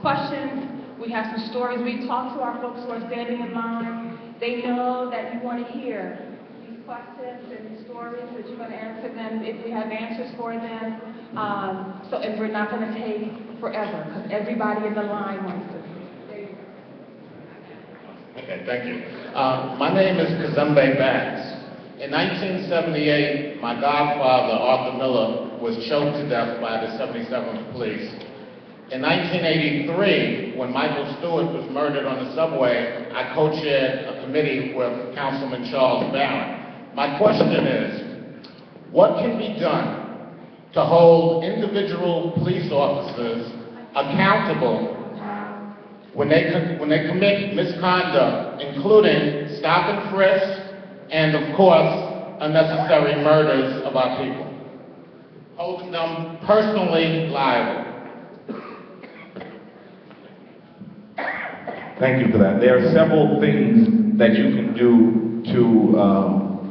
questions. We have some stories. We talk to our folks who are standing in line. They know that you want to hear these questions and these stories, that you're going to answer them if we have answers for them. And we're not going to take forever, because everybody in the line wants to. Okay, thank you. My name is Kazembe Bass. In 1978, my godfather, Arthur Miller, was choked to death by the 77th Police. In 1983, when Michael Stewart was murdered on the subway, I co-chaired a committee with Councilman Charles Barron. My question is, what can be done to hold individual police officers accountable when they commit misconduct, including stop and frisk, and of course, unnecessary murders of our people? Holding them personally liable. Thank you for that. There are several things that you can do to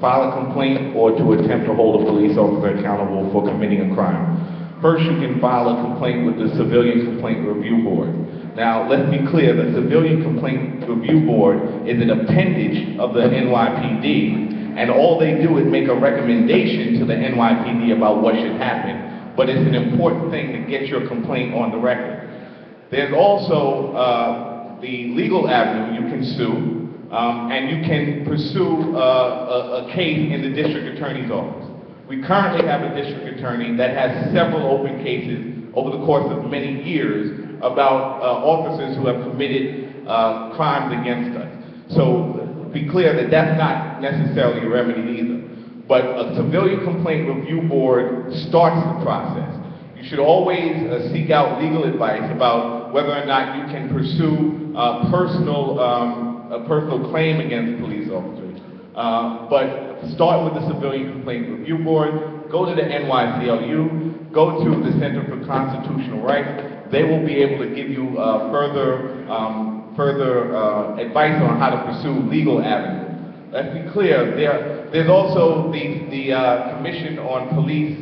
file a complaint or to attempt to hold a police officer accountable for committing a crime. First, you can file a complaint with the Civilian Complaint Review Board. Now, let's be clear, the Civilian Complaint Review Board is an appendage of the NYPD, and all they do is make a recommendation to the NYPD about what should happen, but it's an important thing to get your complaint on the record. There's also the legal avenue. You can sue, and you can pursue a case in the district attorney's office. We currently have a district attorney that has several open cases over the course of many years about officers who have committed crimes against us. So be clear that that's not necessarily a remedy either. But a Civilian Complaint Review Board starts the process. You should always seek out legal advice about whether or not you can pursue a personal claim against police officers. But start with the Civilian Complaint Review Board, go to the NYCLU, go to the Center for Constitutional Rights. They will be able to give you further advice on how to pursue legal avenues. Let's be clear, there's also the Commission on Police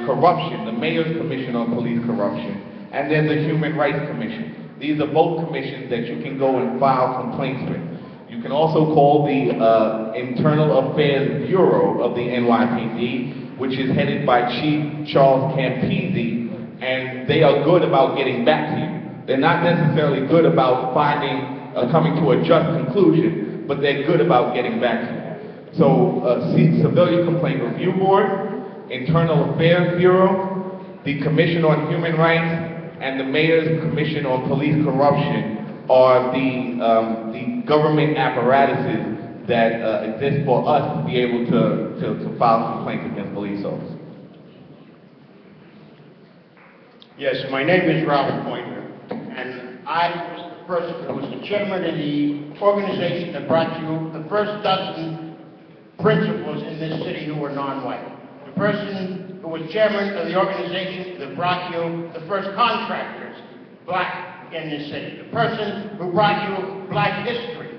Corruption, the Mayor's Commission on Police Corruption, and there's the Human Rights Commission. These are both commissions that you can go and file complaints with. You can also call the Internal Affairs Bureau of the NYPD, which is headed by Chief Charles Campisi, and they are good about getting back to you. They're not necessarily good about coming to a just conclusion, but they're good about getting back to you. So, Civilian Complaint Review Board, Internal Affairs Bureau, the Commission on Human Rights, and the Mayor's Commission on Police Corruption are the government apparatuses that exist for us to be able to file complaints against police officers. Yes, my name is Robert Pointer, and I was the person who was the chairman of the organization that brought you the first dozen principals in this city who were non-white. The person who was chairman of the organization that brought you the first contractors, black, in this city. The person who brought you black history.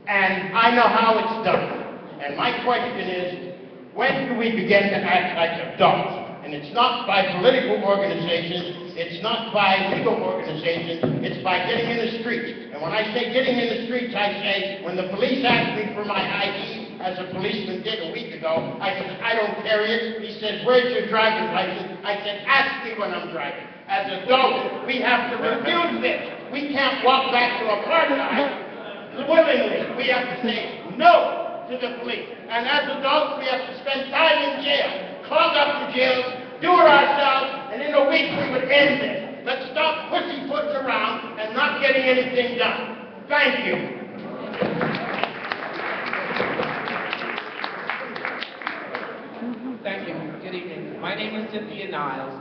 And I know how it's done. And my question is, when do we begin to act like adults? And it's not by political organizations, it's not by legal organizations, it's by getting in the streets. And when I say getting in the streets, I say, when the police ask me for my ID, as a policeman did a week ago, I said, I don't carry it. He said, where's your driver's license? I said, ask me when I'm driving. As adults, we have to refuse this. We can't walk back to apartheid willingly. We have to say no to the police. And as adults, we have to spend time in jail, clog up the jails, do it ourselves, and in a week we would end this. Let's stop pussyfooting around and not getting anything done. Thank you. Thank you. Good evening. My name is Cynthia Niles.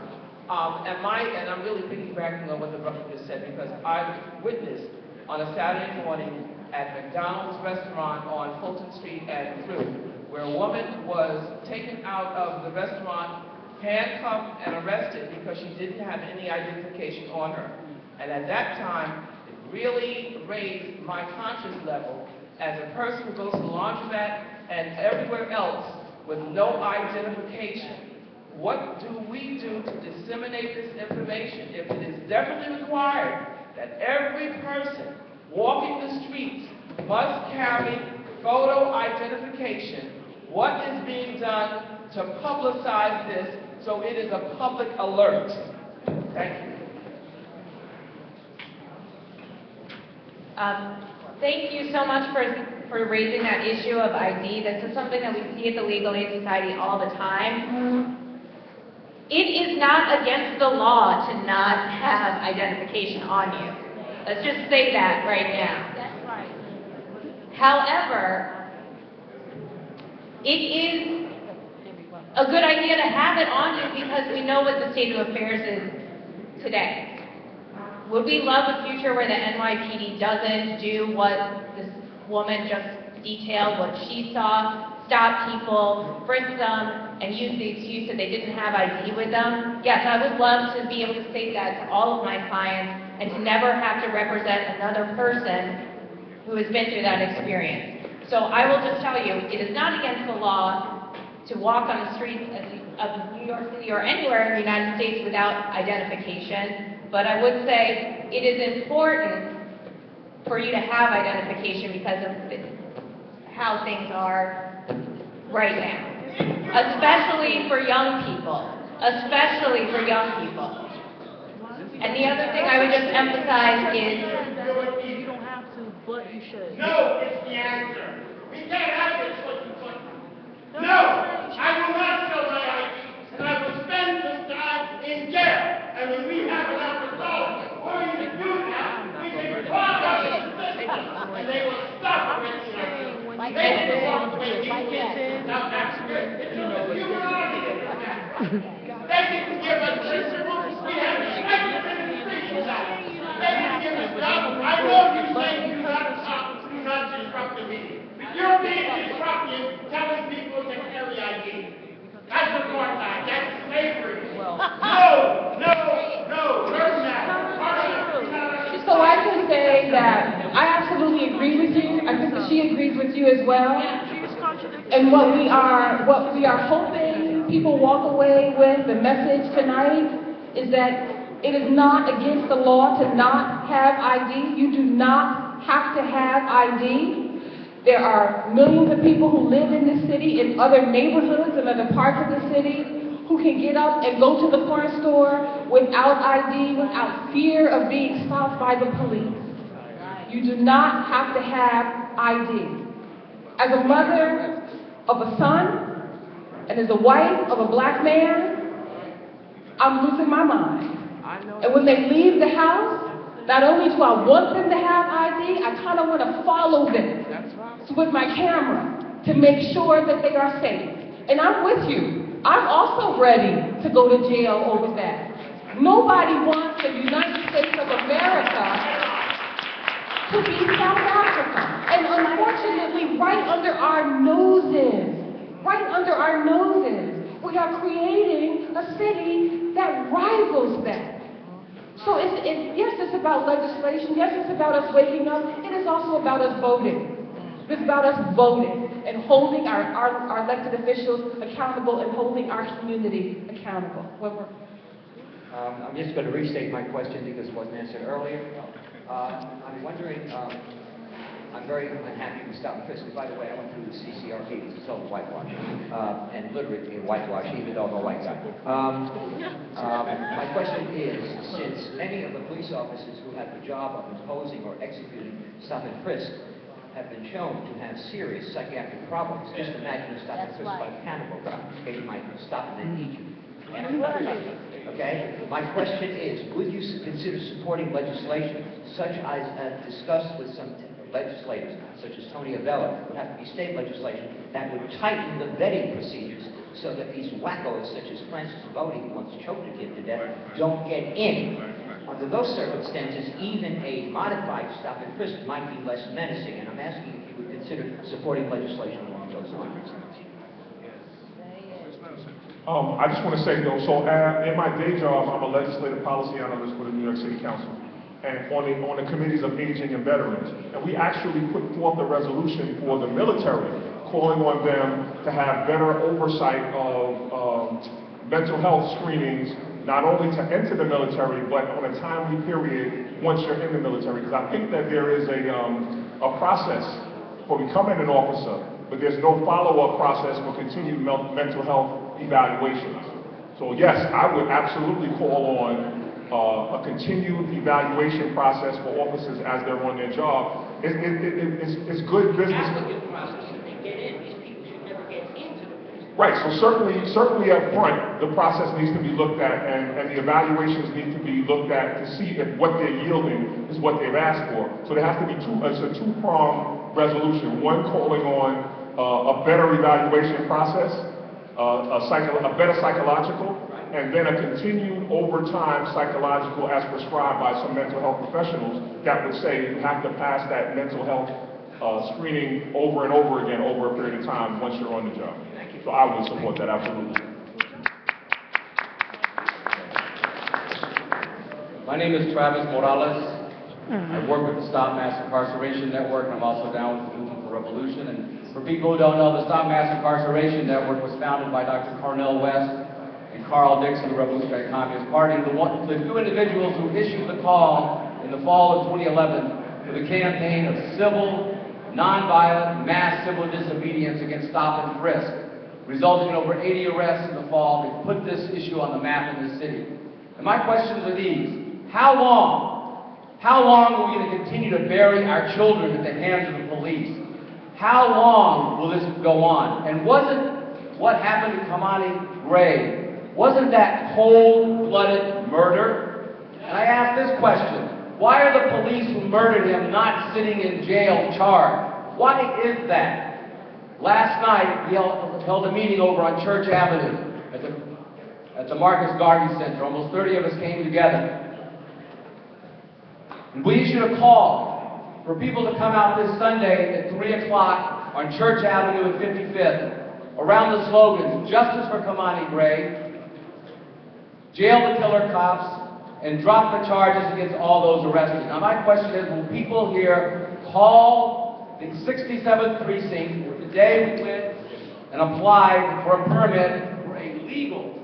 And I'm really piggybacking on what the brother just said, because I witnessed on a Saturday morning at McDonald's restaurant on Fulton Street and through, where a woman was taken out of the restaurant, handcuffed and arrested because she didn't have any identification on her. And at that time, it really raised my conscience level as a person who goes to the laundromat and everywhere else with no identification. What do we do to disseminate this information? If it is definitely required that every person walking the streets must carry photo identification. What is being done to publicize this so it is a public alert? Thank you. Thank you so much for raising that issue of ID. This is something that we see at the Legal Aid Society all the time. It is not against the law to not have identification on you. Let's just say that right now. That's right. However, it is a good idea to have it on you because we know what the state of affairs is today. Would we love a future where the NYPD doesn't do what this woman just detailed, what she saw, stop people, frisk them, and use the excuse that they didn't have ID with them? Yes, I would love to be able to say that to all of my clients and to never have to represent another person who has been through that experience. So I will just tell you, it is not against the law to walk on the streets of New York City or anywhere in the United States without identification. But I would say it is important for you to have identification because of how things are right now. Especially for young people. Especially for young people. And the other thing I would just emphasize is... You don't have to, but you should. No, it's the answer. We can't have this what. No, I will not show my ID, and I will spend this time in jail. And when we have an opportunity for you to do that, we can call out the system, and they will stop arresting us. They will walk away in South Africa. It's a human argument. They can give us principles. We have respect for administration now. They can give us jobs. I know you say do not talk, do not disrupt the meeting. You're being disruptive, telling people to carry ID. That's apartheid. That's slavery. No. Learn that. So I can say that I absolutely agree with you. I think that she agrees with you as well. And what we are hoping people walk away with, the message tonight, is that it is not against the law to not have ID. You do not have to have ID. There are millions of people who live in this city, in other neighborhoods and other parts of the city, who can get up and go to the corner store without ID, without fear of being stopped by the police. You do not have to have ID. As a mother of a son, and as a wife of a black man, I'm losing my mind. And when they leave the house, not only do I want them to have ID, I kind of want to follow them with my camera to make sure that they are safe. And I'm with you. I'm also ready to go to jail over that. Nobody wants the United States of America to be South Africa. And unfortunately, right under our noses, we are creating a city that rivals that. So yes, it's about legislation. Yes, it's about us waking up. It is also about us voting. It's about us voting and holding our elected officials accountable and holding our community accountable. I'm just going to restate my question because it wasn't answered earlier. I'm wondering, I'm very unhappy with Stop and Frisk. By the way, I went through the CCRP, it's total whitewash, and literally a whitewash, even though I'm a white guy. My question is, since many of the police officers who have the job of imposing or executing Stop and Frisk have been shown to have serious psychiatric problems, just imagine a Stop and Frisk by cannibal. Okay, you might stop and then eat you. Okay? My question is, would you consider supporting legislation such as discussed with some legislators, such as Tony Avella, would have to be state legislation that would tighten the vetting procedures so that these wackos such as Francis Bodie, who once choked a kid to death, don't get in. Under those circumstances, even a modified Stop and Frisk might be less menacing, and I'm asking if you would consider supporting legislation along those lines. I just want to say, though, so in my day job, I'm a legislative policy analyst for the New York City Council, and on the committees of aging and veterans. And we actually put forth a resolution for the military, calling on them to have better oversight of mental health screenings not only to enter the military, but on a timely period once you're in the military. Because I think that there is a process for becoming an officer, but there's no follow-up process for continued mental health evaluations. So yes, I would absolutely call on a continued evaluation process for officers as they're on their job. It's good business. Applicant process, if they get in, these people should never get into the prison. Right, so certainly up front, the process needs to be looked at and the evaluations need to be looked at to see if what they're yielding is what they've asked for. So there has to be it's a two-pronged resolution. One, calling on a better evaluation process, a better psychological, and then a continued overtime psychological as prescribed by some mental health professionals that would say you have to pass that mental health screening over and over again over a period of time once you're on the job. So I would support that, absolutely. My name is Travis Morales. I work with the Stop Mass Incarceration Network, and I'm also down with the Movement for Revolution. And for people who don't know, the Stop Mass Incarceration Network was founded by Dr. Cornel West and Carl Dixon, the Revolutionary Communist Party, the two individuals who issued the call in the fall of 2011 for the campaign of civil, nonviolent, mass civil disobedience against stop and frisk, resulting in over 80 arrests in the fall. They put this issue on the map in the city. And my questions are these. How long are we going to continue to bury our children at the hands of the police? How long will this go on? And wasn't what happened to Kamani Gray, wasn't that cold-blooded murder? And I ask this question. Why are the police who murdered him not sitting in jail charged? Why is that? Last night, we held a meeting over on Church Avenue at the Marcus Garvey Center. Almost 30 of us came together. And we issued a call for people to come out this Sunday at 3 o'clock on Church Avenue and 55th around the slogans, Justice for Kamani Gray, Jail the Killer Cops, and drop the charges against all those arrested. Now my question is, will people here call the 67th precinct, where today we went and applied for a permit for a legal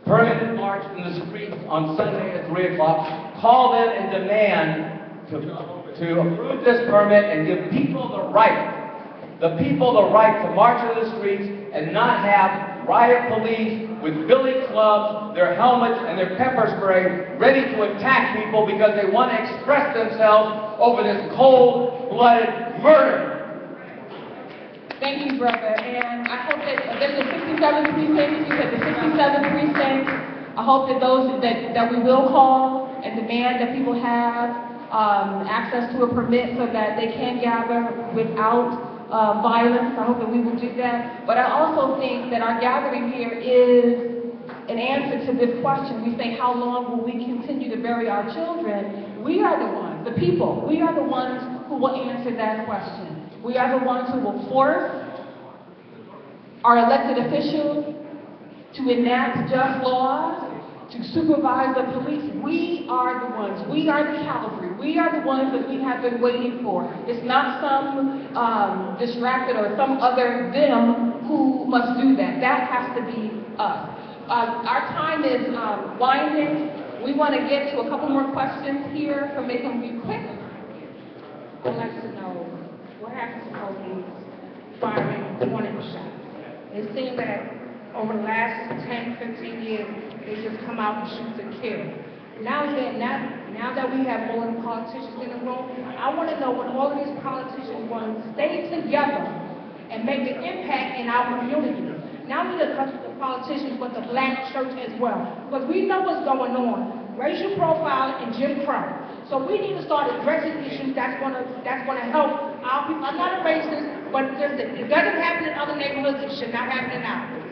permanent march in the streets on Sunday at 3 o'clock, call them and demand to approve this permit and give people the right to march in the streets and not have riot police with billy clubs, their helmets, and their pepper spray ready to attack people because they want to express themselves over this cold-blooded murder. Thank you, brother. And I hope that there's the 67th precinct. You said the 67th precinct. I hope that those that we will call and demand that people have access to a permit so that they can gather without violence. I hope that we will do that. But I also think that our gathering here is an answer to this question. We say, how long will we continue to bury our children? We are the ones, the people, we are the ones who will answer that question. We are the ones who will force our elected officials to enact just laws, to supervise the police. We are the ones. We are the cavalry. We are the ones that we have been waiting for. It's not some distracted or some other them who must do that. That has to be us. Our time is winding. We want to get to a couple more questions here, so make them be quick. I'd like to know what happens to police firing warning shots. It seems that over the last 10, 15 years, they just come out and shoot to kill. Now that we have all the politicians in the room, I want to know when all of these politicians want to stay together and make an impact in our community. Now we discuss the politicians with the black church as well, because we know what's going on. Racial profiling and Jim Crow. So we need to start addressing issues that's gonna help our people. I'm not a racist, but listen, it doesn't happen in other neighborhoods, it should not happen in ours.